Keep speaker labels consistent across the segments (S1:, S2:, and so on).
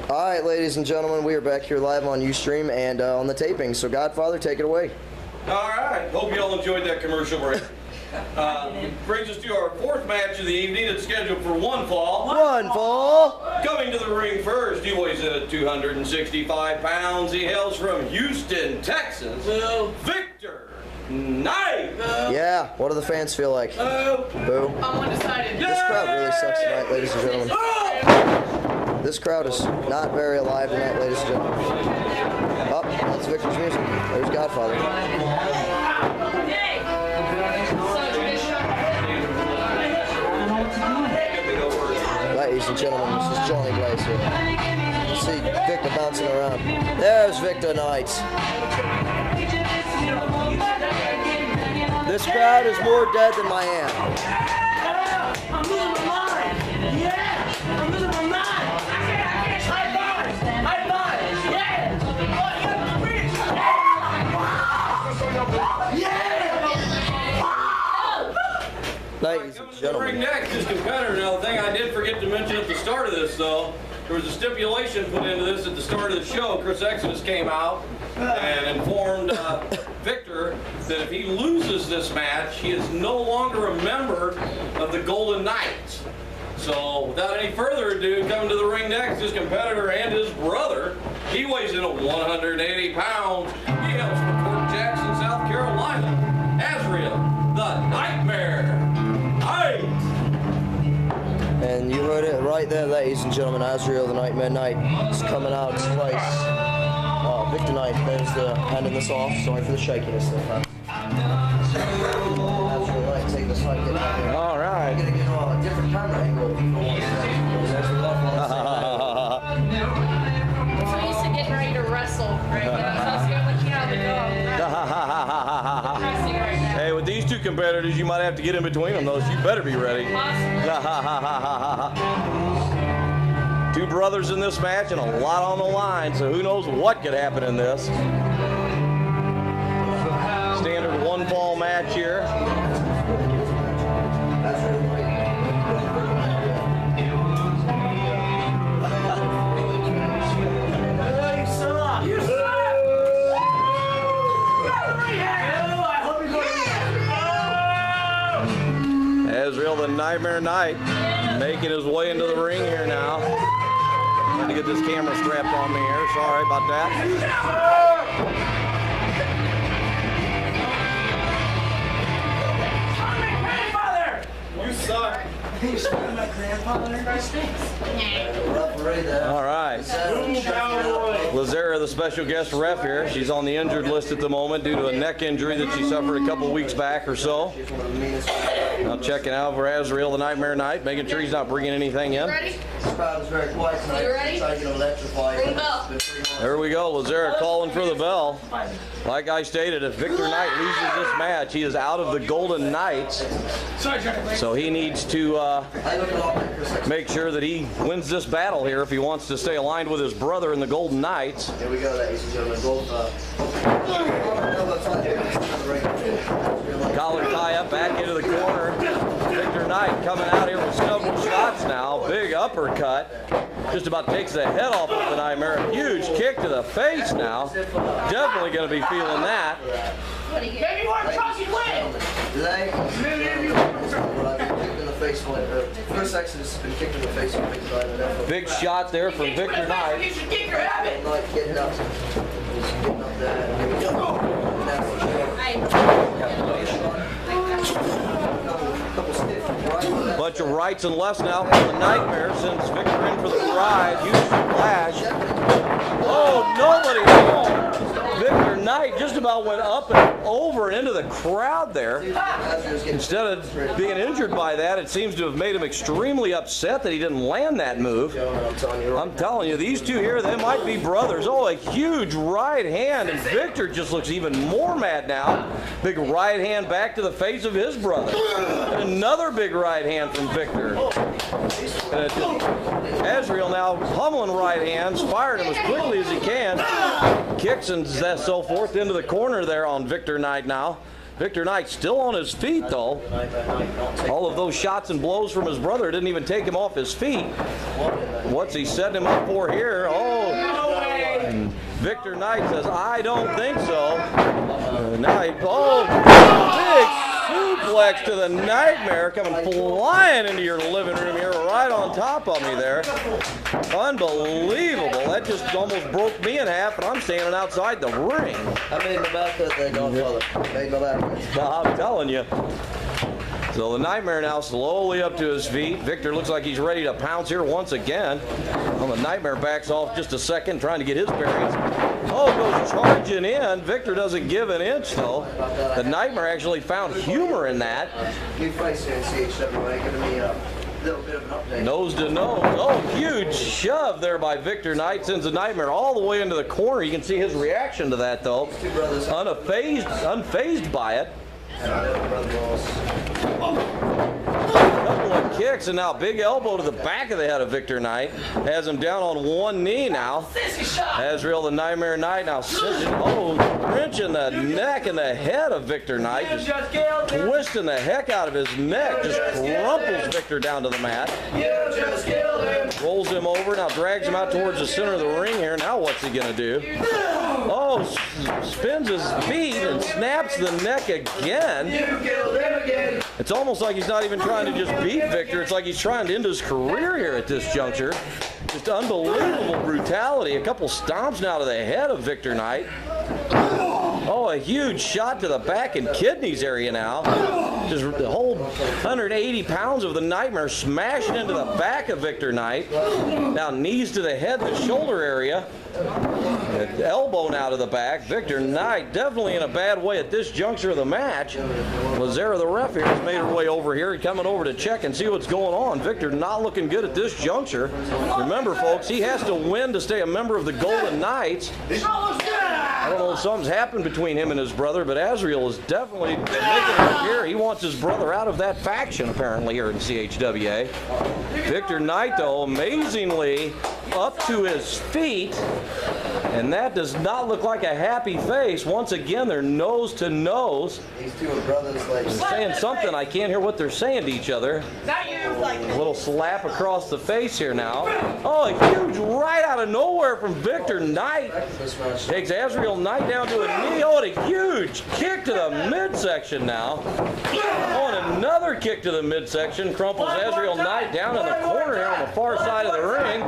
S1: All right, ladies and gentlemen, we are back here live on Ustream and on the taping. So, Godfather, take it away.
S2: All right. Hope you all enjoyed that commercial break. Brings us to our fourth match of the evening. It's scheduled for one fall.
S1: One fall.
S2: Coming to the ring first, he weighs in at 265 pounds. He hails from Houston, Texas. Victor Knight.
S1: Yeah, what do the fans feel like? Boo.
S3: I'm undecided.
S1: This crowd really sucks tonight, ladies and gentlemen. This crowd is not very alive tonight, ladies and gentlemen. Oh, that's Victor's music. There's Godfather. Ladies and gentlemen, this is Johnny Blaze here. You see Victor bouncing around. There's Victor Knight. This crowd is more dead than my aunt.
S4: I'm losing my mind. Yeah, I'm losing my mind. High five. High five.
S1: Yeah. Ladies and
S2: Ring
S1: gentlemen.
S2: next is competitor. Now, the thing I did forget to mention at the start of this, though, there was a stipulation put into this at the start of the show. Chris Exodus came out and informed Victor that if he loses this match, he is no longer a member of the Golden Knights. So, without any further ado, coming to the ring next, his competitor and his brother. He weighs in at 180 pounds. He hails from Fort Jackson, South Carolina. Azreal, the Nightmare.
S1: And you heard it right there, ladies and gentlemen. Azreal, the Nightmare Knight, is coming out to place. Victor Knight, there's the handing this off. Sorry for the shakiness there. Azreal Knight, take this right, get back here.
S5: All right.
S1: I'm going to get a different camera angle.
S3: So used to getting ready to wrestle right now. So I was going to let you out of the door. Wrestling right now.
S5: Hey, with these two competitors, you might have to get in between them, though, so you better be ready. Two brothers in this match and a lot on the line, so who knows what could happen in this. Standard one fall match here. Azreal, the Nightmare Knight, making his way into the ring here now. Trying to get this camera strapped on me here. Sorry about that.
S2: You suck.
S5: All right. Lazara, the special guest ref here. She's on the injured list at the moment due to a neck injury that she suffered a couple weeks back or so. Now checking out for Azreal, the Nightmare Knight, making sure he's not bringing anything in.
S3: Ready?
S1: This crowd is very quiet tonight.
S3: You ready?
S1: Trying to get electrified.
S3: Ring the bell.
S5: There we go. Lazara calling for the bell. Like I stated, if Victor Knight loses this match, he is out of the Golden Knights. So he needs to make sure that he wins this battle here if he wants to stay aligned with his brother in the Golden Knights.
S1: Here we go, ladies and gentlemen.
S5: Collar tie up, back into the corner. Victor Knight coming out here with several shots now. Big uppercut. Just about takes the head off of the Nightmare. Huge kick to the face now. Definitely going to be feeling that.
S4: Baby, what talking with?
S1: Today, I've been kicked in the face. Chris Exodus has been kicked in the face.
S5: Big shot there from Victor Knight.
S4: You should kick your habit.
S1: Like getting up. Getting up there. Here we go.
S5: Bunch of rights and lefts now for the Nightmare. Sends Victor in for the ride. Huge splash. Oh, nobody home. Victor Knight just about went up and over and into the crowd there. Instead of being injured by that, it seems to have made him extremely upset that he didn't land that move. I'm telling you, these two here, they might be brothers. Oh, a huge right hand, and Victor just looks even more mad now. Big right hand back to the face of his brother. And another big right hand from Victor. Azreal now pummeling right hands, firing him as quickly as he can. Kicks and so forth into the corner there on Victor Knight now. Victor Knight still on his feet, though. All of those shots and blows from his brother didn't even take him off his feet. What's he setting him up for here? Oh, Victor Knight says, I don't think so. Now he, big suplex to the Nightmare, coming flying into your living room here, right on top of me there. Unbelievable. That just almost broke me in half, and I'm standing outside the ring.
S1: I made my back hurt there, Godfather. Made my back hurt.
S5: I'm telling you. So the Nightmare now slowly up to his feet. Victor looks like he's ready to pounce here once again. Well, the Nightmare backs off just a second, trying to get his bearings. Oh, goes charging in. Victor doesn't give an inch, though. The Nightmare actually found humor in that.
S1: New face here in CHWA, giving me a little bit of an update.
S5: Nose to nose. Oh, huge shove there by Victor Knight. Sends the Nightmare all the way into the corner. You can see his reaction to that, though. Unfazed by it. Couple of kicks, and now big elbow to the back of the head of Victor Knight. Has him down on one knee now. Azreal the Nightmare Knight now wrenching the neck and the head of Victor Knight. Just twisting the heck out of his neck. Just crumples Victor down to the mat. Rolls him over, now drags him out towards the center of the ring here. Now what's he going to do? Oh, spins his feet and snaps the neck again. It's almost like he's not even trying to just beat Victor. It's like he's trying to end his career here at this juncture. Just unbelievable brutality. A couple stomps now to the head of Victor Knight. Oh, a huge shot to the back and kidneys area now. Just the whole 180 pounds of the Nightmare smashing into the back of Victor Knight. Now knees to the head, the shoulder area. Elbow now to the back. Victor Knight definitely in a bad way at this juncture of the match. Lazara, the ref here, has made her way over here and coming over to check and see what's going on. Victor not looking good at this juncture. Remember, folks, he has to win to stay a member of the Golden Knights. I don't know if something's happened between him and his brother, but Azreal is definitely making it up here. He wants his brother out of that faction, apparently, here in CHWA. Victor Knight, though, amazingly up to his feet, and that does not look like a happy face. Once again, they're nose to nose.
S1: These two are brothers, like
S5: They're saying something. I can't hear what they're saying to each other. A little slap across the face here now. Oh, a huge right out of nowhere from Victor Knight. Takes Azreal Knight down to a knee. Oh, and a huge kick to the midsection now. Oh, and another kick to the midsection. Crumples Azreal Knight down in the corner here on the far side of the ring.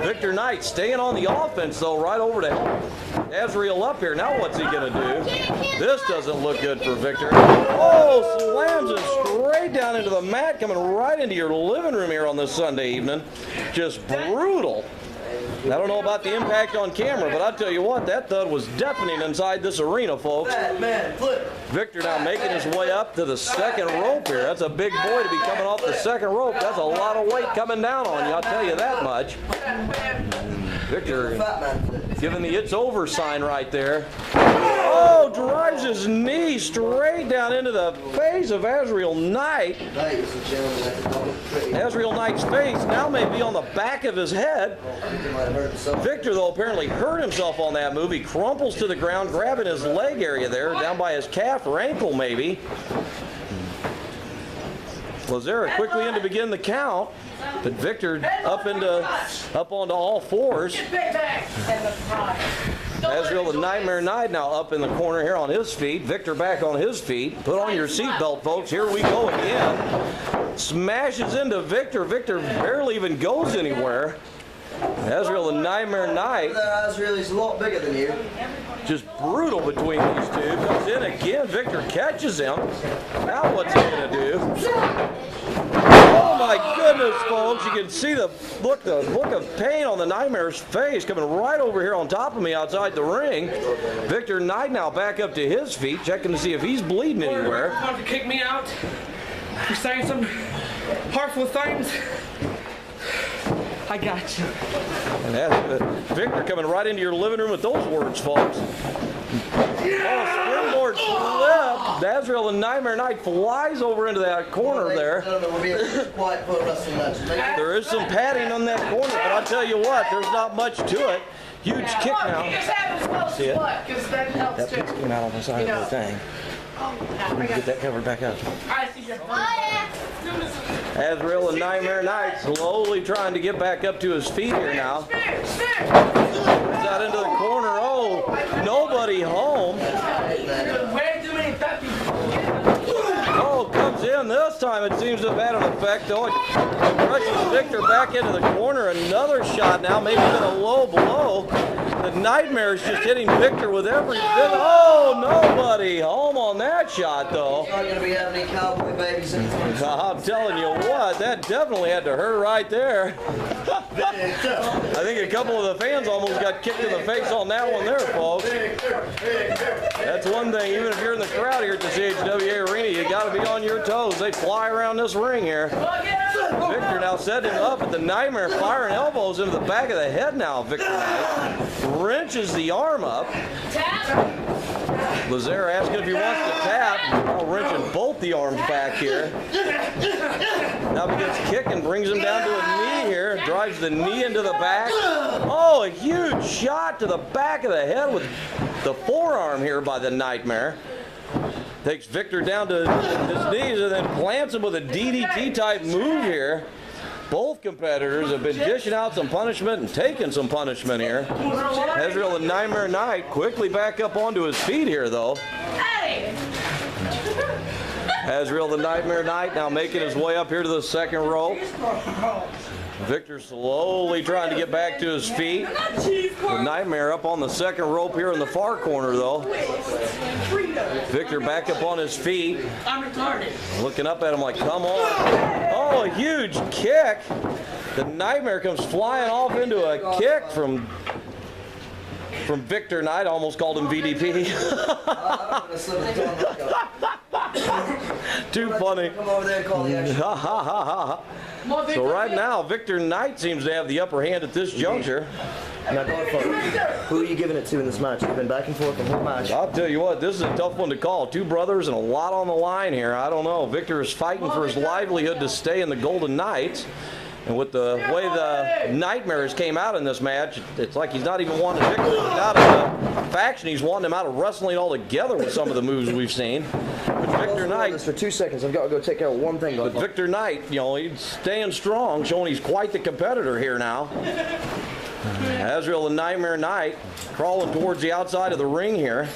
S5: Victor Knight staying on the offense, though, right over to Azreal up here. Now what's he going to do? This doesn't look good for Victor. Oh, slams it straight down into the mat, coming right into your living room here on this Sunday evening. Just brutal. I don't know about the impact on camera, but I'll tell you what, that thud was deafening inside this arena, folks. Victor now making his way up to the second rope here. That's a big boy to be coming off the second rope. That's a lot of weight coming down on you, I'll tell you that much. Victor giving the "it's over" sign right there. Oh, drives his knee straight down into the face of Azreal Knight. Azreal Knight's face now may be on the back of his head. Victor, though, apparently hurt himself on that move. He crumples to the ground, grabbing his leg area there, down by his calf or ankle maybe. Lazara quickly in to begin the count, but Victor up onto all fours. Azreal the Nightmare Knight now up in the corner here on his feet. Victor back on his feet. Put on your seatbelt, folks. Here we go again. Smashes into Victor. Victor barely even goes anywhere. Azreal the Nightmare Knight.
S1: Azreal is a lot bigger than you.
S5: Just brutal between these two. Comes in again. Victor catches him. Now what's he going to do? Oh my goodness, folks. You can see the look of pain on the Nightmare's face coming right over here on top of me outside the ring. Victor Knight now back up to his feet, checking to see if he's bleeding anywhere.
S4: Want to kick me out? You're saying some hurtful things? I got you.
S5: And that's Victor coming right into your living room with those words, folks. Oh, springboard flip. Azreal the Nightmare Knight flies over into that corner there. There is some padding on that corner, but I'll tell you what, there's not much to it. Huge kick now. See it?
S3: Because that helps
S5: That
S3: too.
S5: piece came out on the side of the thing. We can get that covered back up. Azreal and Nightmare Night slowly trying to get back up to his feet here now. He's out into the corner. Oh, nobody home.
S4: Way too many fat people.
S5: Oh, comes in this time. It seems to have had an effect. Oh, it rushes Victor back into the corner. Another shot now, maybe even a low blow. The Nightmare is just hitting Victor with every bit. Oh, nobody home on that shot, though.
S1: Not going to be having any cowboy babies in front.
S5: I'm telling you what, that definitely had to hurt right there. I think a couple of the fans almost got kicked in the face on that one there, folks. That's one thing, even if you're in the crowd here at the CHWA Arena, you got to be on your toes. They fly around this ring here. Victor now setting him up, but the Nightmare firing elbows into the back of the head now. Victor Knight wrenches the arm up. Lazare asking if he wants to tap. Now wrenching both the arms back here. Now he gets kicked and brings him down to a knee here. Drives the knee into the back. Oh, a huge shot to the back of the head with the forearm here by the Nightmare. Takes Victor down to his knees and then plants him with a DDT type move here. Both competitors have been dishing out some punishment and taking some punishment here. Azreal and Nightmare Night quickly back up onto his feet here, though. Azreal the Nightmare Night now making his way up here to the second rope. Victor slowly trying to get back to his feet. The Nightmare up on the second rope here in the far corner, though. Victor back up on his feet.
S4: I'm retarded.
S5: Looking up at him like, come on. Oh, a huge kick. The Nightmare comes flying off into a kick from Victor Knight. Almost called him VDP. Too funny.
S1: Come over there and call the action.
S5: So right now, Victor Knight seems to have the upper hand at this juncture.
S1: Now, who are you giving it to in this match? You've been back and forth the whole match.
S5: I'll tell you what, this is a tough one to call. Two brothers and a lot on the line here. I don't know. Victor is fighting for his livelihood to stay in the Golden Knights. And with the way the Nightmares came out in this match, it's like he's not even wanting Victor out of the faction. He's wanting him out of wrestling altogether with some of the moves we've seen. But Victor Knight,
S1: For 2 seconds, I've got to go take care of one thing.
S5: but Victor Knight, you know, he's staying strong, showing he's quite the competitor here now. Azreal the Nightmare Knight crawling towards the outside of the ring here.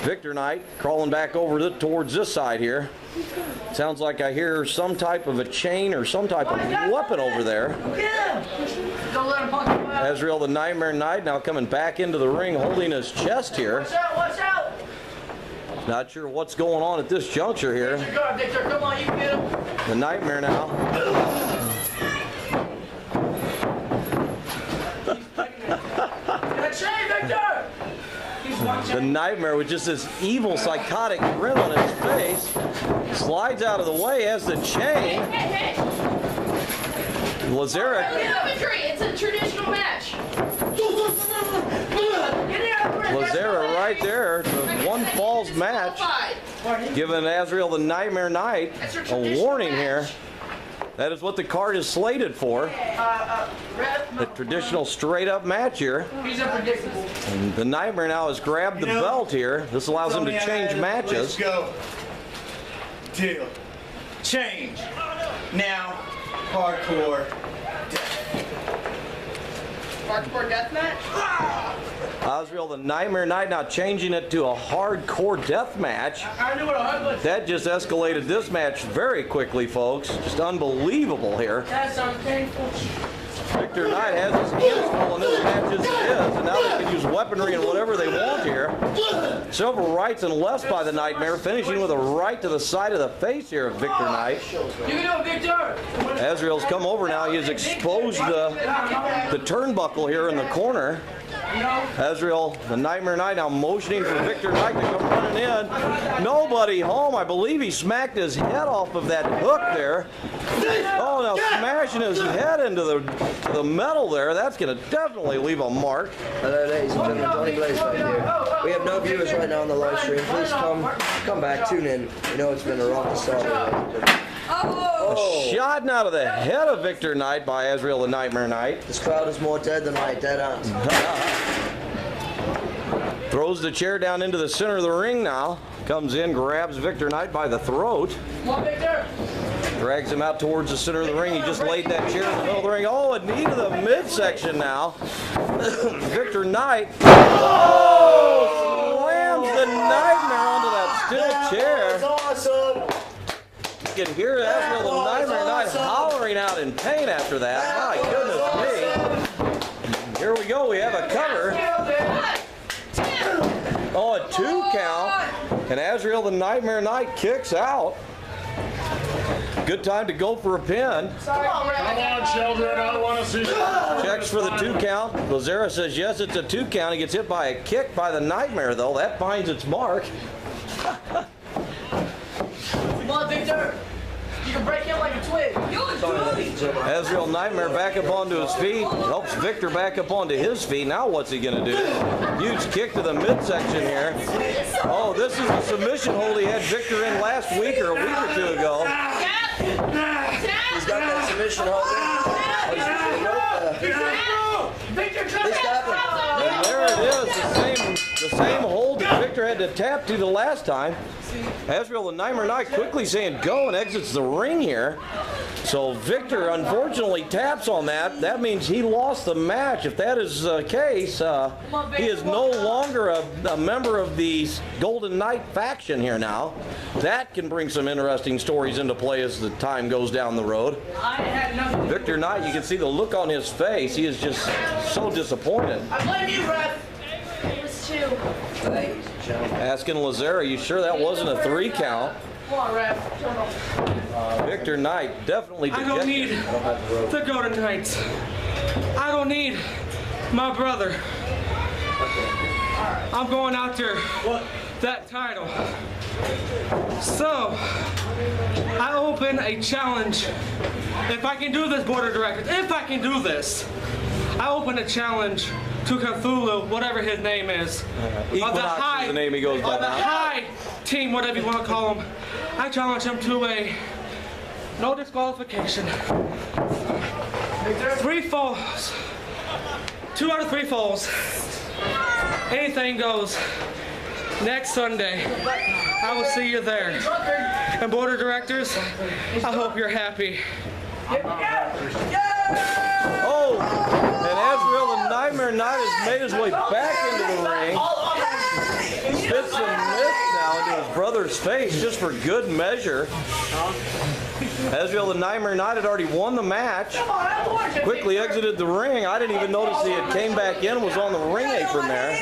S5: Victor Knight crawling back over towards this side here. Sounds like I hear some type of a chain or some type of weapon over there.
S4: Don't let him punch you out.
S5: Azreal the Nightmare Knight now coming back into the ring holding his chest here.
S4: Watch out, watch out.
S5: Not sure what's going on at this juncture here.
S4: Good God, Victor, come on, you can get him.
S5: The Nightmare now.
S4: That chain, Victor! He's watching.
S5: The Nightmare with just this evil psychotic grin on his face. Slides out of the way, has the chain.
S3: Hey,
S5: Lazare.
S3: infantry, it's a traditional match.
S5: Lazare right there. The one falls match. Giving Azreal the Nightmare Knight a warning here. That is what the card is slated for. The traditional straight up match here.
S4: He's unpredictable.
S5: And the Nightmare now has grabbed the belt here. This allows him to change matches.
S6: Let's go. Deal. Change. Now, hardcore.
S3: Hardcore deathmatch?
S5: Azreal the Nightmare Knight now changing it to a hardcore death match.
S4: I knew what a hard was.
S5: That just escalated this match very quickly, folks. Just unbelievable here.
S4: That's so painful.
S5: Victor Knight has his hands full in this match as it is, and now they can use weaponry and whatever they want here. Several rights and lefts by the Nightmare, finishing with a right to the side of the face here of Victor Knight.
S4: You can do it, Victor.
S5: Azreal's come over now. He has exposed the turnbuckle here in the corner. Azreal, the Nightmare Knight, now motioning for Victor Knight to come running in. Nobody home. I believe he smacked his head off of that hook there. Oh, now smashing his head into the metal there. That's going to definitely leave a mark.
S1: Hello, ladies and gentlemen. Johnny Blaze right here. We have no viewers right now on the live stream. Please come back, tune in. You know it's been a rocky start.
S5: A shot out of the head of Victor Knight by Azreal, the Nightmare Knight.
S1: This crowd is more dead than my dead aunt.
S5: Throws the chair down into the center of the ring now. Comes in, grabs Victor Knight by the throat.
S4: Come on, Victor.
S5: Drags him out towards the center of the ring. He just laid that chair in the middle of the ring. Oh, a knee to the midsection now. Victor Knight. Oh! Slams the Nightmare onto that steel chair.
S6: That's awesome.
S5: You can hear Azreal the Nightmare Knight hollering out in pain after that. My goodness me. Here we go. We have a cover. Oh, a 2 count. And Azreal the Nightmare Knight kicks out. Good time to go for a pin.
S4: Come on, children. I want to see.
S5: Checks for the 2 count. Lazera says yes, it's a 2 count. He gets hit by a kick by the Nightmare, though. That finds its mark.
S4: Come on, Victor. You can break him like a twig.
S5: Azreal Nightmare back up onto his feet. Helps Victor back up onto his feet. Now what's he going to do? Huge kick to the midsection here. Oh, this is the submission hold he had Victor in last week or a week or 2 ago.
S1: He's got that submission hold in.
S4: Victor,
S5: And there it is, the same hold that Victor had to tap to the last time. Azreal the Nightmare Knight quickly saying go and exits the ring here. So Victor unfortunately taps on that. That means he lost the match. If that is the case, he is no longer a member of the Golden Knight faction here now. That can bring some interesting stories into play as the time goes down the road. Victor Knight, you can see the look on his face. He is just so disappointed.
S4: I blame you, ref.
S3: It was 2.
S5: Asking Lazera, you sure that wasn't a 3 count?
S4: Come on, ref.
S5: Victor Knight definitely
S7: I don't need the Golden Knights. I don't need my brother. I'm going after that title. So, I open a challenge. If I can do this, board of directors, if I can do this, I open a challenge to Cthulhu, whatever his name is.
S5: Equinox is the name he goes by
S7: the
S5: now.
S7: high team, whatever you want to call him. I challenge him to a no disqualification. 3 falls. 2 out of 3 falls. Anything goes. Next Sunday, I will see you there. And board of directors, I hope you're happy.
S5: Oh, and Azreal the Nightmare Knight has made his way back into the ring. Spits some mist now into his brother's face just for good measure. Azreal the Nightmare Knight had already won the match. Quickly exited the ring. I didn't even notice he had came back in, was on the ring apron there.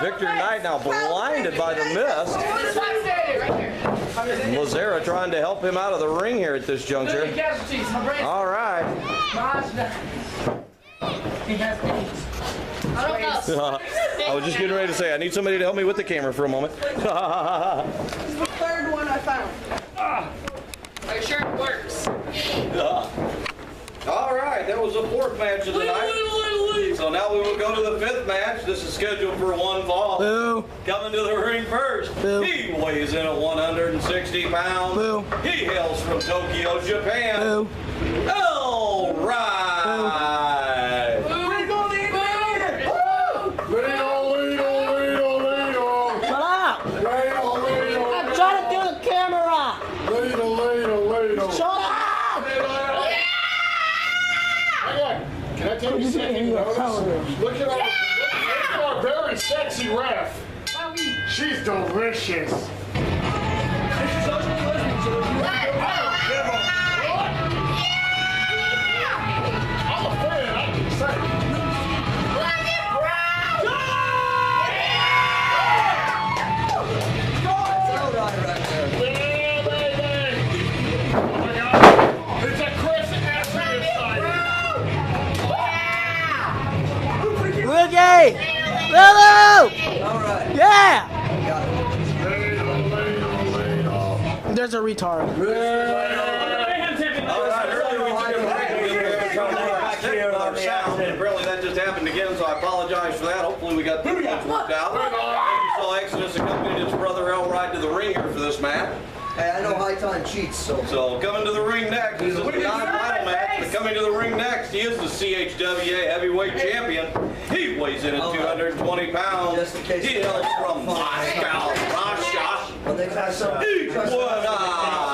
S5: Victor Knight now blinded by the mist. Lazera trying to help him out of the ring here at this juncture. All right. I was just getting ready to say, I need somebody to help me with the camera for a moment.
S4: The 3rd one I found.
S3: Are you sure it works?
S5: All right, that was the 4th match of the night. So now we will go to the 5th match. This is scheduled for 1 fall.
S7: Boo.
S5: Coming to the ring first.
S7: Boo.
S5: He weighs in at 160 pounds.
S7: Boo.
S5: He hails from Tokyo, Japan.
S7: Boo.
S5: All right.
S7: Shut up! I'm trying to do the camera! Shut up!
S8: Can I take a second notice? Look at our very sexy ref. She's delicious. I'm a fan, I can say. Yeah, baby! Oh my God! It's a Chris Azreal side.
S7: Ricky! Lulu!
S1: Alright.
S7: Yeah!
S8: Ladle.
S7: There's a retard.
S5: All right, earlier we took a break. We were trying to back here on the sound, and apparently that just happened again, so I apologize for that. Hopefully we got the points worked out. You saw Exodus accompanied his brother Elride to the ring here for this match.
S1: Hey, I know high time cheats, so.
S2: So coming to the ring next, this is the non-title match, but coming to the ring next, he is the CHWA heavyweight champion. He weighs in at 220 pounds.
S1: Just in case
S2: He hails from Moscow, Russia.
S1: Well, they got some.
S2: What up?